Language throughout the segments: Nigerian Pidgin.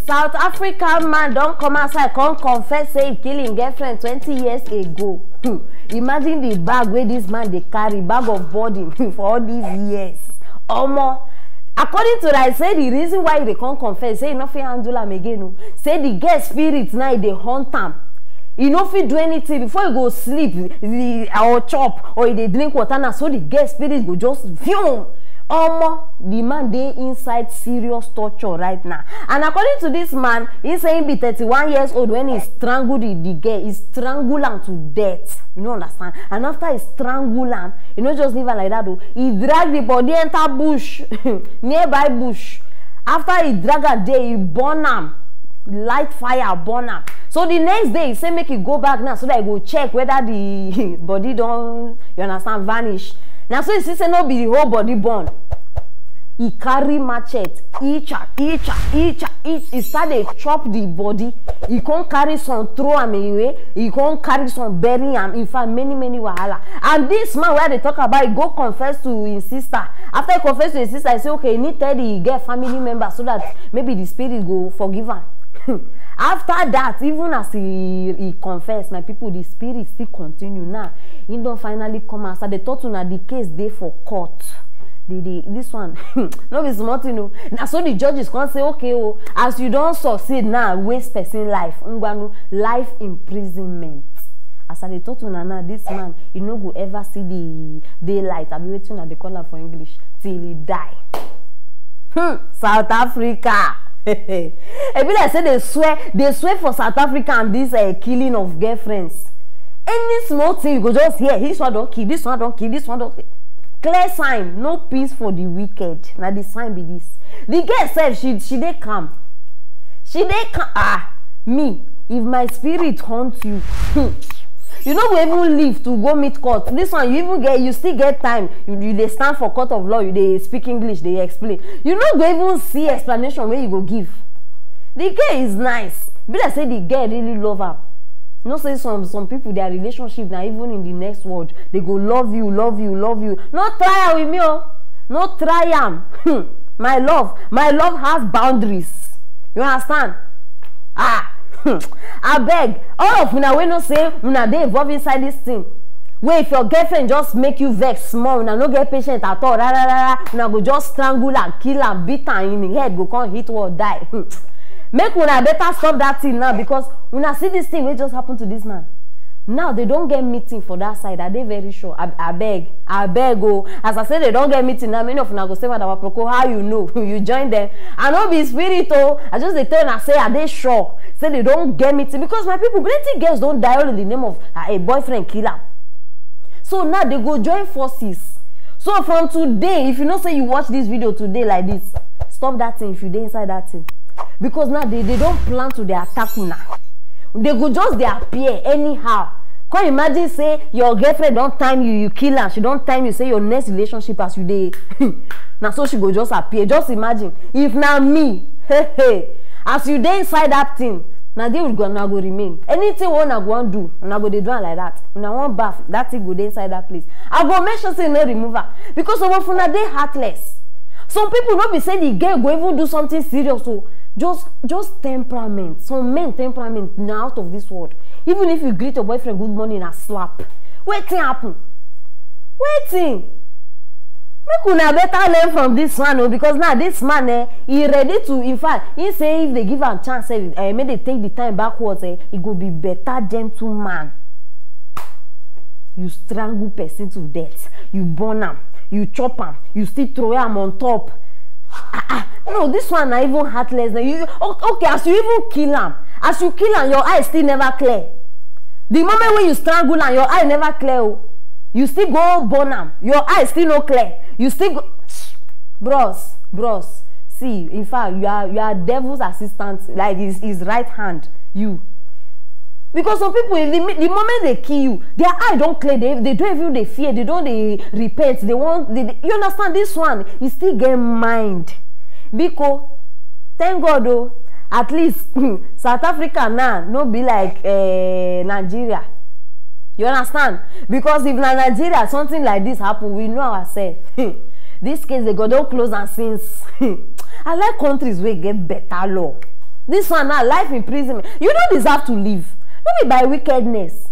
South African man don't come outside, come confess say he kill him girlfriend 20 years ago. Imagine the bag where this man they carry, bag of body for all these years. Omo, according to that, say the reason why they can't confess, say nothing handle am again. Say the girl spirit now they haunt am. You no fit do anything before you go sleep, or chop, or they drink water now, so the girl spirit go just fume. The man dey inside serious torture right now. And according to this man, he's saying be 31 years old when he strangled the girl. He strangled her to death. You know, understand? And after he strangled her, you know, just leave her like that though. He dragged the body enter bush, nearby bush. After he dragged her there, he burn her. Light fire burn her. So the next day he say make he go back now so that he go check whether the body don't, you understand, vanish. Now so he say no be the whole body burn. He carry machete, each. He started chop the body. He can't carry some throw him away. He can't carry some bury him. In fact, many wahala. And this man where they talk about, he go confess to his sister. After he confess to his sister, he say okay, he need to get family member so that maybe the spirit go forgive him. After that, even as he confessed, my people, the spirit still continue. Now he don't finally come outside. They thought the case there for court. This one no be small thing, you know. Now so the judges can't say okay, oh, as you don't succeed now, waste person life, life imprisonment. As I thought now, this man, you no go ever see the daylight. I'll be waiting at the color for English till he die. South Africa. I say they swear for South Africa and this killing of girlfriends. Any small thing you go just hear, this one don't kill, this one don't kill, this one don't kill. Clear sign, no peace for the wicked. Now the sign be this. The girl said she dey calm. She dey calm. Me, if my spirit haunts you, you know we even leave to go meet court. This one you still get time. You they stand for court of law. You they speak English. They explain. You no go even see explanation where you go give. The girl is nice. Be like say the girl really love her. No say some people their relationship now even in the next world they go love you. No try am with me, oh. No try am. My love has boundaries. You understand? I beg all of una wey no say una dey involved inside this thing. Where if your girlfriend just make you vex small, una no get patient at all. Una go just strangle and kill and beat her in the head, go come hit or die. Make una better stop that thing now, because una see this thing wey just happened to this man. Now they don't get meeting for that side. Are they very sure? I beg. Oh, as I said, they don't get meeting now. Many of them go say, "Madam Aproko, how you know?" You join them. I know be spirit. Oh, I just they tell and say, "Are they sure?" Say they don't get meeting because my people, plenty girls don't die all in the name of a boyfriend killer. So now they go join forces. So from today, if you know say you watch this video today like this, stop that thing. If you dey inside that thing, because now they don't plan to the attack now. They go just they appear anyhow. Can you imagine say your girlfriend don't time you kill her, she don't time you, say your next relationship as you dey. Now so she go just appear. Just imagine if now me, as you dey inside that thing, now they will go remain. Anything wanna go and do, and I go they do like that. When I want bath, that thing go dey inside that place. I go make sure say no remove her, because some of una dey heartless. Some people not be saying the girl go even do something serious. So just temperament. Some men temperament now out of this world. Even if you greet your boyfriend good morning and slap, wetin happen? Wetin? Make una better learn from this one, oh, because now this man, he ready to. In fact, he say if they give him chance, may they take the time backwards, he go be better gentleman. You strangle person to death, you burn him, you chop him, you still throw him on top. No, this one na even heartless. Okay, as you even kill him, as you kill him, your eye still never clear. The moment when you strangle him, your eye never clear. Oh. You still go burn him, your eye still no clear. You still go, bros. See, in fact, you are devil's assistant, like his right hand. You. Because some people, the moment they kill you, their eye don't clear. They don't even they fear. They don't they repent. They you understand this one? You still get mind. Because thank God though, at least South Africa now no be like Nigeria. You understand? Because if Nigeria something like this happen, we know ourselves. This case they go don't close and since. I like countries where get better law. This one now, life imprisonment. You don't deserve to live. Not be by wickedness.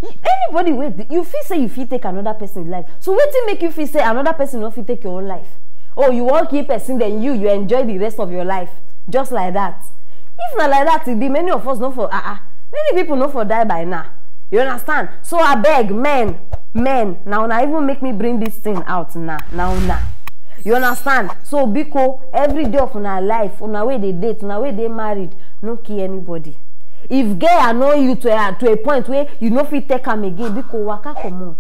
Anybody wait, you feel say you feel take another person's life. So wetin make you feel say another person no fit take your own life? Oh, you won't keep person, then you enjoy the rest of your life. Just like that. If not like that, it be many of us no for many people no for die by now. You understand? So I beg, men, now even make me bring this thing out now. You understand? So biko every day of our life, on our way they date, on our way they married, no kill anybody. If gay annoy you to a point where you no fit take am again, biko waka comot.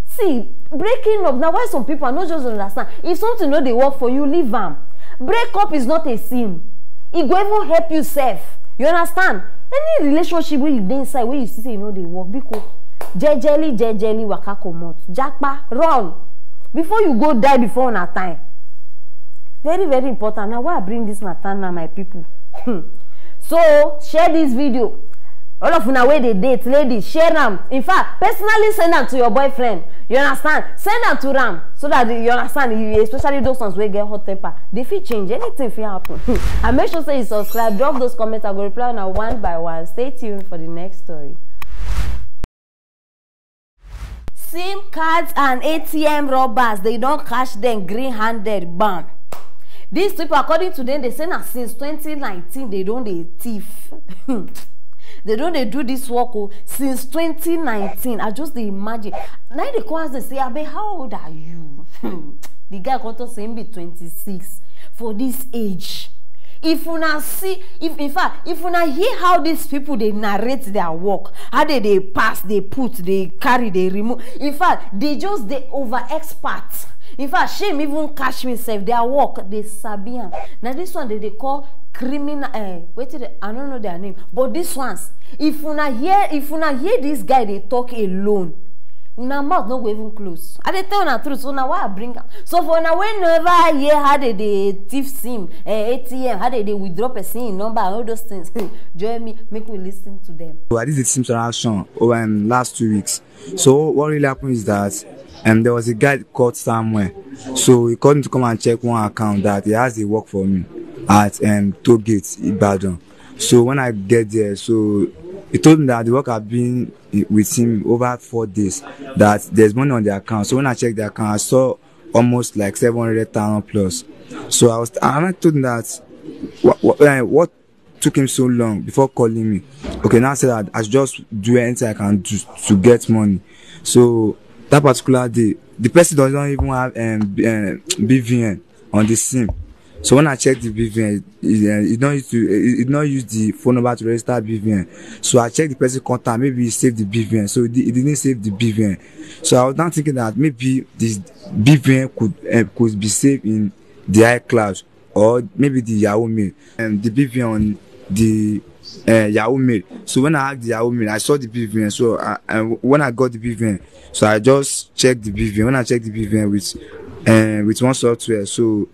See, breaking up now, why some people are not just understand. If something no dey work for you, leave am. Break up is not a sin. It go even help you sef. You understand? Any relationship where you dey inside, where you see say you know dey work, biko jejely waka comot. Japa, run before you go die before una time. Very, very important. Now why I bring this matter now, my people? So share this video. All of una wey dey date, ladies, share them. In fact, personally send them to your boyfriend. You understand? Send them to them so that you understand. Especially those ones wey get hot temper, they fit change. Anything fit happen. And make sure say you subscribe, drop those comments. I go reply now one by one. Stay tuned for the next story. SIM cards and ATM robbers, they don't catch them green-handed. Bam. These people, according to them, they say that since 2019 they don't dey thief. They don't dey do this work since 2019. I just dey imagine. Now they come and say, "Abe, how old are you?" The guy got to say him be 26 for this age. If una see, in fact, if una hear how these people they narrate their work, how they pass, they put, they carry, they remove. In fact, they over expert. In fact, shame even catch me self. Their work, they sabian. Now this one they call criminal. I don't know their name, but this ones, if una hear this guy they talk alone, una mouth no go even close. I dey tell una truth. So now why I bring am? So for now, whenever hear how they thief SIM, ATM, how they withdraw person number, all those things, join me, make we listen to them. So I did the SIM transaction over last 2 weeks. So what really happened is that there was a guy called somewhere. So he called me to come and check one account that he has a work for me at Toll Gate, Ibadan. So when I get there, so he told me that the work had been with him over 4 days, that there's money on the account. So when I checked the account, I saw almost like 700,000 plus. So I told him that what took him so long before calling me. Okay, now I said that I should just do anything I can do to get money. So that particular day, the person doesn't even have BVN on the SIM. So when I checked the BVN, it not use the phone number to register BVN. So I checked the person contact, maybe he saved the BVN. So it didn't save the BVN. So I was now thinking that maybe this BVN could be saved in the iCloud or maybe the Yahoo Mail. And the BVN on the Yahoo Mail. So when I had the Yahoo Mail, I saw the BVN. So when I got the BVN, so I just checked the BVN. When I checked the BVN with one software, so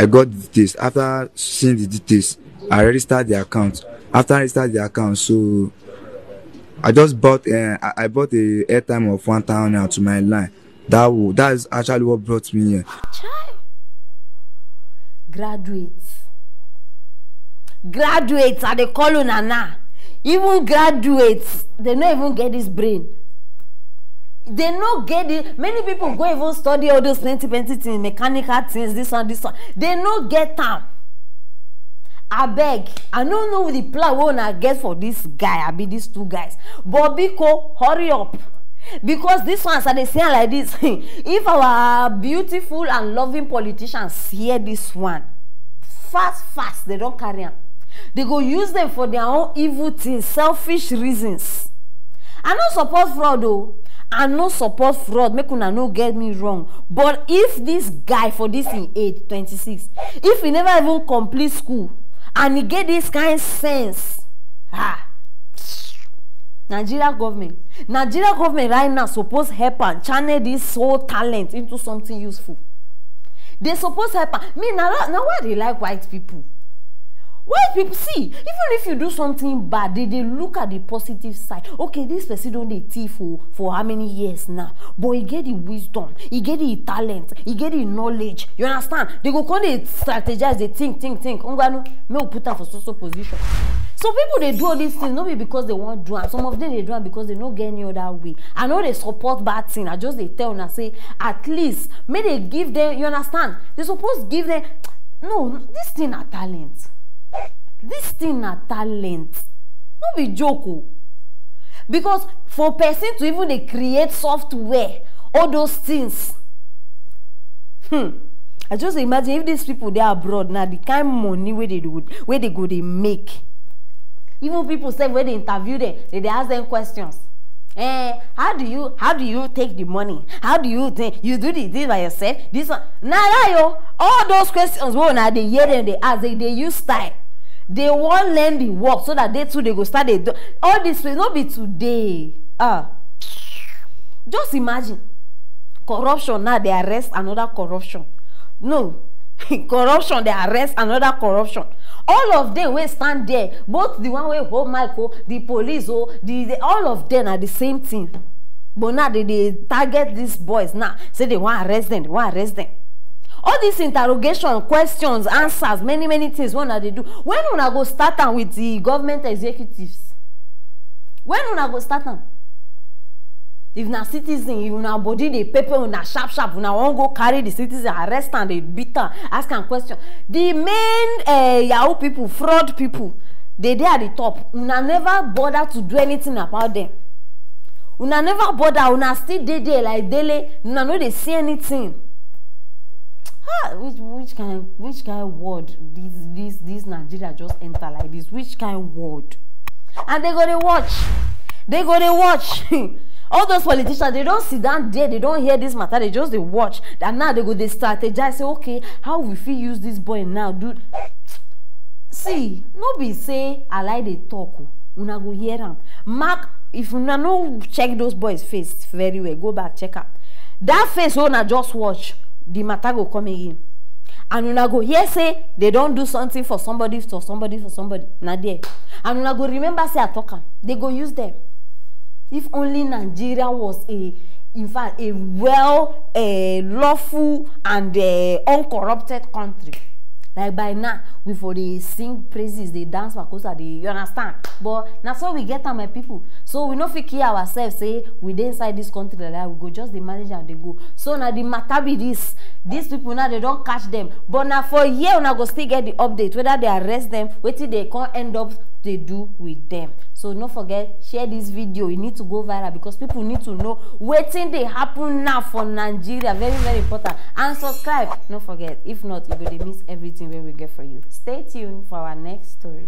I got the details. After seeing the details, I registered the account. After I registered the account, so I just bought I bought a airtime of 1,000 naira to my line. That is actually what brought me here. Graduates are the call Nana. Even graduates, they don't even get this brain. They no get it. Many people go even study all those plenty things, mechanical things, this one. They no get them. I beg. I don't know the plan we wanna get for this guy. I be these two guys. But Biko, hurry up. Because this ones are they saying like this. If our beautiful and loving politicians hear this one, fast, they don't carry them. They go use them for their own evil things, selfish reasons. I don't support fraud though. I no support fraud, make una no get me wrong. But if this guy for this in age 26, if he never even complete school and he get this kind of sense, Nigeria government right now suppose help and channel this whole talent into something useful. They suppose help. Me now why they like white people? Why people see, even if you do something bad, they look at the positive side. Okay, this person don't dey thief for how many years now, but he get the wisdom, he get the talent, he get the knowledge. You understand? They go come dey strategize, they think. Ungwanu, may we put am for so position. So people they do all these things not be because they want to do am. Some of them they do am because they don't get any other way. I know they support bad thing. I just they tell and say at least may they give them. You understand? They supposed give them. No, this thing are talent. This thing are talent. Not be joke. Because for person to even they create software, all those things. I just imagine if these people they are abroad now, the kind of money where they go they make. Even people say when they interview them, they ask them questions. How do you take the money? How do you think you do this by yourself? This one, yo, all those questions. Well, now they hear them, they ask, they use style. They won't learn the work so that they too they go start. They do all this will not be today. Just imagine corruption. Now they arrest another corruption. No. Corruption, they arrest another corruption. All of them will stand there, both the one way hold Michael, the police, all of them are the same thing. But now they target these boys now. Say they want to arrest them, All these interrogation, questions, answers, many things. What are they do? When una go start them with the government executives? When una go start them? If na citizen, if una body the paper, una sharp, una won't go carry the citizen, arrest and they beat them, ask them question. The main Yahoo people, fraud people, they at the top. Una never bother to do anything about them. Una never bother, una still there like daily, una no they see anything. Which kind of word this Nigeria just enter like this? Which kind of word? And they go to watch. They go to watch. All those politicians, they don't sit down there, they don't hear this matter, they just they watch. And now they go, they strategize, say, okay, how we feel use this boy now, dude. See, nobody say, I like the talk. Una go hear them. Mark, if una no check those boys' face very well, go back, check out. That face, una just watch, the matter go come again. And una go hear say, they don't do something for somebody. Not there. And una go remember say, I talk them. They go use them. If only Nigeria was in fact, a well, lawful and uncorrupted country. Like by now, we for they sing praises, they dance because they, you understand. But now so we get on my people. So we not fit care ourselves, say we dey inside this country like that, we go just the manage and they go. So now the matter be this. These people now they don't catch them. But now for a year, we go still get the update, whether they arrest them, whether they can't end up they do with them. So don't forget, share this video. You need to go viral because people need to know waiting they happen now for Nigeria. Very important. And subscribe. Don't forget. If not, you're going to miss everything we will get for you. Stay tuned for our next story.